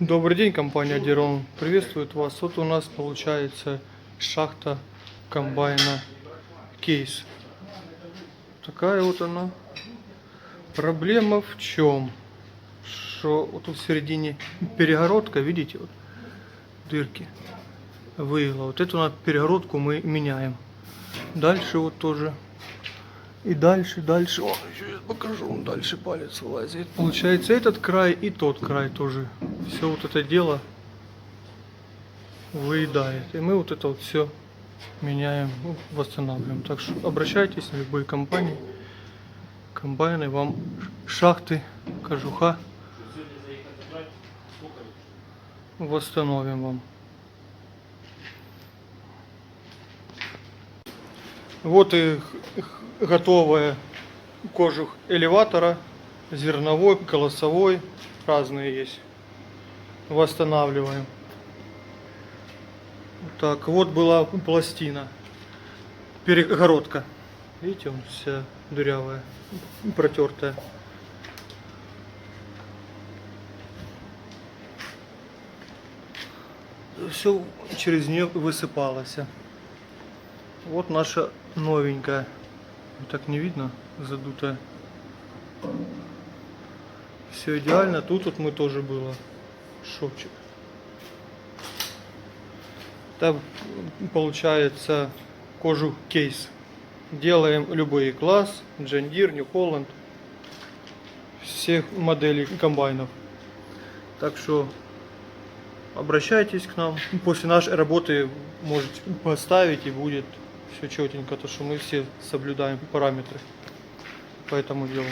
Добрый день, компания Дерон. Приветствует вас. Вот у нас получается шахта комбайна Кейс. Такая вот она. Проблема в чем? Что вот тут в середине перегородка, видите, вот дырки выигла. Вот эту перегородку мы меняем. Дальше вот тоже. И дальше. О, еще я покажу, он дальше палец вылазит. Получается этот край и тот край тоже. Все вот это дело выедает. И мы вот это вот все меняем, восстанавливаем. Так что обращайтесь на любые компании. Комбайны вам, шахты, кожуха восстановим вам. Вот и готовая кожух элеватора, зерновой, колосовой, разные есть. Восстанавливаем. Так, вот была пластина, перегородка. Видите, он вся дырявая, протертая. Все через нее высыпалось. Вот наша новенькая. Так не видно, задутая. Все идеально. Тут вот мы тоже было шовчик. Так получается кожух Кейс. Делаем любые класс, John Deere, New Holland, всех моделей комбайнов. Так что обращайтесь к нам. После нашей работы можете поставить и будет все четенько, то что мы все соблюдаем параметры по этому делу.